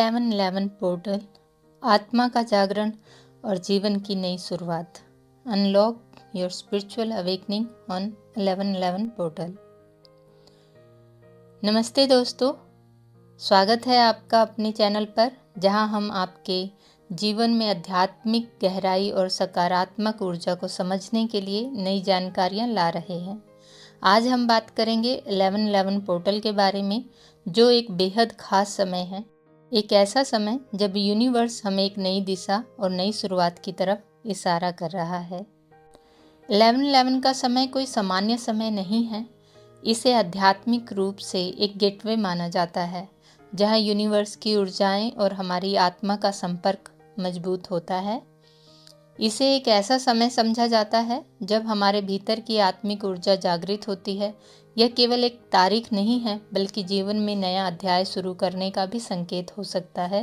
1111 portal, आत्मा का जागरण और जीवन की नई शुरुआत। Unlock your spiritual awakening on 1111 portal. नमस्ते दोस्तों, स्वागत है आपका अपने चैनल पर, जहां हम आपके जीवन में आध्यात्मिक गहराई और सकारात्मक ऊर्जा को समझने के लिए नई जानकारियां ला रहे हैं। आज हम बात करेंगे 1111 पोर्टल के बारे में, जो एक बेहद खास समय है। एक ऐसा समय जब यूनिवर्स हमें एक नई दिशा और नई शुरुआत की तरफ इशारा कर रहा है। 1111 का समय कोई सामान्य समय नहीं है। इसे आध्यात्मिक रूप से एक गेटवे माना जाता है, जहां यूनिवर्स की ऊर्जाएं और हमारी आत्मा का संपर्क मजबूत होता है। इसे एक ऐसा समय समझा जाता है जब हमारे भीतर की आत्मिक ऊर्जा जागृत होती है। यह केवल एक तारीख नहीं है, बल्कि जीवन में नया अध्याय शुरू करने का भी संकेत हो सकता है।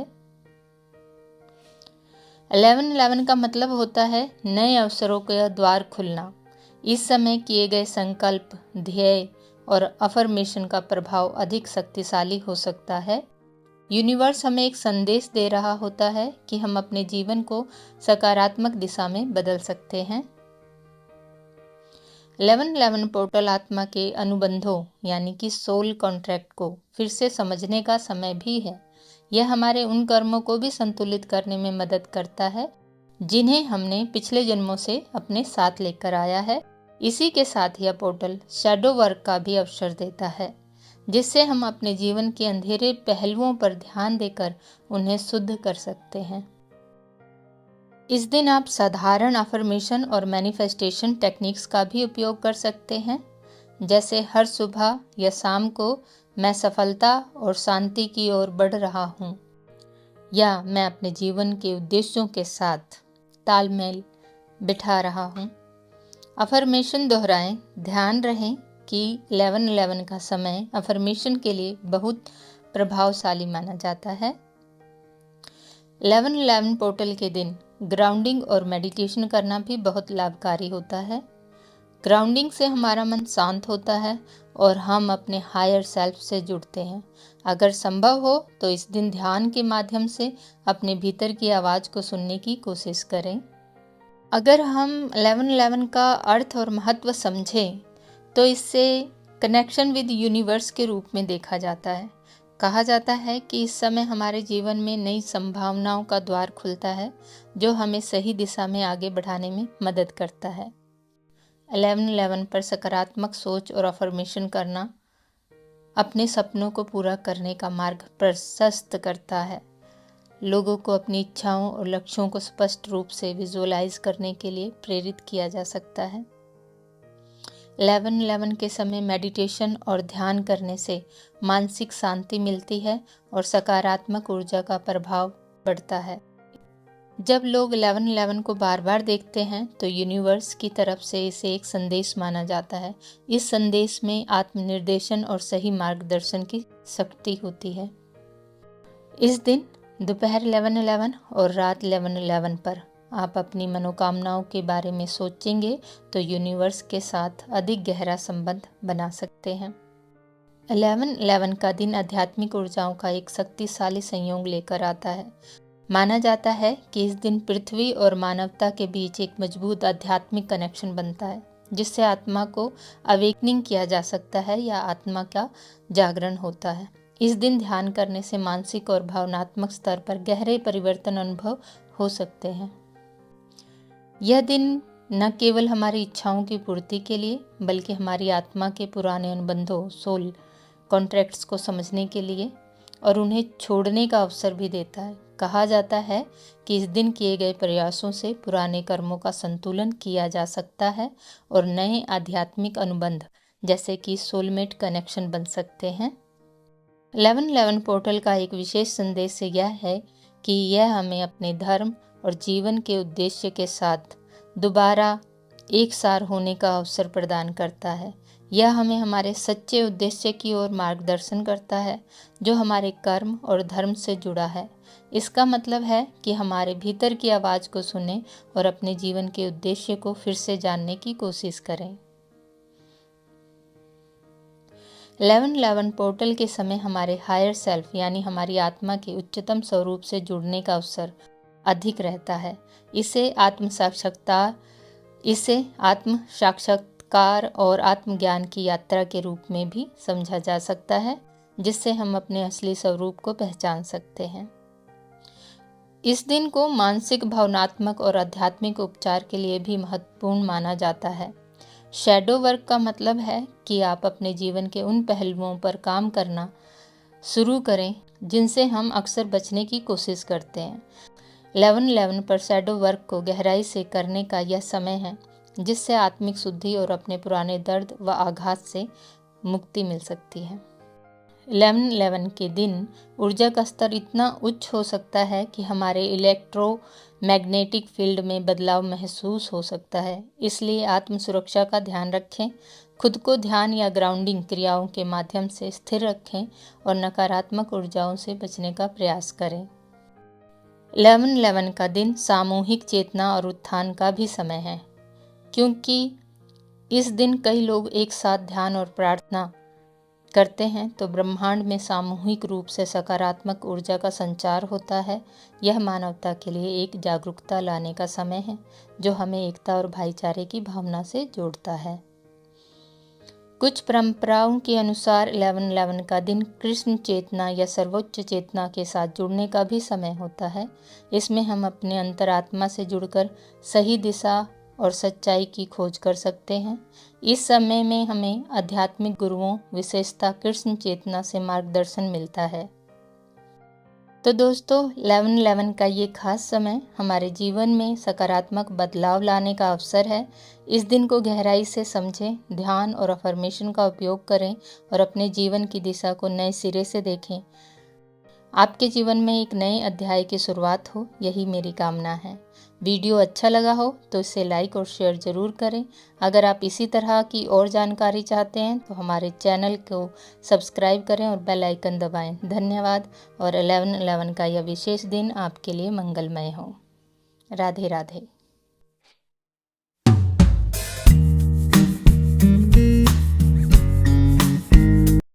1111 का मतलब होता है नए अवसरों का द्वार खुलना। इस समय किए गए संकल्प, ध्येय और अफर्मेशन का प्रभाव अधिक शक्तिशाली हो सकता है। यूनिवर्स हमें एक संदेश दे रहा होता है कि हम अपने जीवन को सकारात्मक दिशा में बदल सकते हैं। 1111 पोर्टल आत्मा के अनुबंधों यानी कि सोल कॉन्ट्रैक्ट को फिर से समझने का समय भी है। यह हमारे उन कर्मों को भी संतुलित करने में मदद करता है जिन्हें हमने पिछले जन्मों से अपने साथ लेकर आया है। इसी के साथ यह पोर्टल शैडो वर्क का भी अवसर देता है, जिससे हम अपने जीवन के अंधेरे पहलुओं पर ध्यान देकर उन्हें शुद्ध कर सकते हैं। इस दिन आप साधारण अफर्मेशन और मैनिफेस्टेशन टेक्निक्स का भी उपयोग कर सकते हैं, जैसे हर सुबह या शाम को मैं सफलता और शांति की ओर बढ़ रहा हूँ, या मैं अपने जीवन के उद्देश्यों के साथ तालमेल बिठा रहा हूँ। अफर्मेशन दोहराएं। ध्यान रहे कि 1111 का समय अफर्मेशन के लिए बहुत प्रभावशाली माना जाता है। 1111 पोर्टल के दिन ग्राउंडिंग और मेडिटेशन करना भी बहुत लाभकारी होता है। ग्राउंडिंग से हमारा मन शांत होता है और हम अपने हायर सेल्फ से जुड़ते हैं। अगर संभव हो तो इस दिन ध्यान के माध्यम से अपने भीतर की आवाज़ को सुनने की कोशिश करें। अगर हम 1111 का अर्थ और महत्व समझें तो इससे कनेक्शन विद यूनिवर्स के रूप में देखा जाता है। कहा जाता है कि इस समय हमारे जीवन में नई संभावनाओं का द्वार खुलता है, जो हमें सही दिशा में आगे बढ़ाने में मदद करता है। 1111 पर सकारात्मक सोच और अफर्मेशन करना अपने सपनों को पूरा करने का मार्ग प्रशस्त करता है। लोगों को अपनी इच्छाओं और लक्ष्यों को स्पष्ट रूप से विजुअलाइज करने के लिए प्रेरित किया जा सकता है। 1111 के समय मेडिटेशन और ध्यान करने से मानसिक शांति मिलती है और सकारात्मक ऊर्जा का प्रभाव बढ़ता है। जब लोग 1111 को बार बार देखते हैं तो यूनिवर्स की तरफ से इसे एक संदेश माना जाता है। इस संदेश में आत्मनिर्देशन और सही मार्गदर्शन की शक्ति होती है। इस दिन दोपहर 11:11 और रात 11:11 पर आप अपनी मनोकामनाओं के बारे में सोचेंगे तो यूनिवर्स के साथ अधिक गहरा संबंध बना सकते हैं। 11:11 का दिन आध्यात्मिक ऊर्जाओं का एक शक्तिशाली संयोग लेकर आता है। माना जाता है कि इस दिन पृथ्वी और मानवता के बीच एक मजबूत आध्यात्मिक कनेक्शन बनता है, जिससे आत्मा को अवेकनिंग किया जा सकता है या आत्मा का जागरण होता है। इस दिन ध्यान करने से मानसिक और भावनात्मक स्तर पर गहरे परिवर्तन अनुभव हो सकते हैं। यह दिन न केवल हमारी इच्छाओं की पूर्ति के लिए, बल्कि हमारी आत्मा के पुराने अनुबंधों, सोल कॉन्ट्रैक्ट्स को समझने के लिए और उन्हें छोड़ने का अवसर भी देता है। कहा जाता है कि इस दिन किए गए प्रयासों से पुराने कर्मों का संतुलन किया जा सकता है और नए आध्यात्मिक अनुबंध जैसे कि सोलमेट कनेक्शन बन सकते हैं। 1111 पोर्टल का एक विशेष संदेश यह है कि यह हमें अपने धर्म और जीवन के उद्देश्य के साथ दोबारा एक सार होने का अवसर प्रदान करता है। यह हमें हमारे सच्चे उद्देश्य की ओर मार्गदर्शन करता है, जो हमारे कर्म और धर्म से जुड़ा है। इसका मतलब है कि हमारे भीतर की आवाज़ को सुनें और अपने जीवन के उद्देश्य को फिर से जानने की कोशिश करें। 1111 पोर्टल के समय हमारे हायर सेल्फ यानी हमारी आत्मा के उच्चतम स्वरूप से जुड़ने का अवसर अधिक रहता है। इसे आत्म साक्षात्कार और आत्मज्ञान की यात्रा के रूप में भी समझा जा सकता है, जिससे हम अपने असली स्वरूप को पहचान सकते हैं। इस दिन को मानसिक, भावनात्मक और आध्यात्मिक उपचार के लिए भी महत्वपूर्ण माना जाता है। शैडो वर्क का मतलब है कि आप अपने जीवन के उन पहलुओं पर काम करना शुरू करें जिनसे हम अक्सर बचने की कोशिश करते हैं। 1111 पर शैडो वर्क को गहराई से करने का यह समय है जिससे आत्मिक शुद्धि और अपने पुराने दर्द व आघात से मुक्ति मिल सकती है। 1111 के दिन ऊर्जा का स्तर इतना उच्च हो सकता है कि हमारे इलेक्ट्रोमैग्नेटिक फील्ड में बदलाव महसूस हो सकता है। इसलिए आत्म सुरक्षा का ध्यान रखें, खुद को ध्यान या ग्राउंडिंग क्रियाओं के माध्यम से स्थिर रखें और नकारात्मक ऊर्जाओं से बचने का प्रयास करें। 1111 का दिन सामूहिक चेतना और उत्थान का भी समय है, क्योंकि इस दिन कई लोग एक साथ ध्यान और प्रार्थना करते हैं तो ब्रह्मांड में सामूहिक रूप से सकारात्मक ऊर्जा का संचार होता है। यह मानवता के लिए एक जागरूकता लाने का समय है जो हमें एकता और भाईचारे की भावना से जोड़ता है। कुछ परंपराओं के अनुसार 1111 का दिन कृष्ण चेतना या सर्वोच्च चेतना के साथ जुड़ने का भी समय होता है। इसमें हम अपने अंतरात्मा से जुड़कर सही दिशा और सच्चाई की खोज कर सकते हैं। इस समय में हमें आध्यात्मिक गुरुओं, विशेषतः कृष्ण चेतना से मार्गदर्शन मिलता है। तो दोस्तों, 1111 का ये खास समय हमारे जीवन में सकारात्मक बदलाव लाने का अवसर है। इस दिन को गहराई से समझें, ध्यान और अफर्मेशन का उपयोग करें और अपने जीवन की दिशा को नए सिरे से देखें। आपके जीवन में एक नए अध्याय की शुरुआत हो, यही मेरी कामना है। वीडियो अच्छा लगा हो तो इसे लाइक और शेयर ज़रूर करें। अगर आप इसी तरह की और जानकारी चाहते हैं तो हमारे चैनल को सब्सक्राइब करें और बेल आइकन दबाएं। धन्यवाद और 1111 का यह विशेष दिन आपके लिए मंगलमय हो। राधे राधे।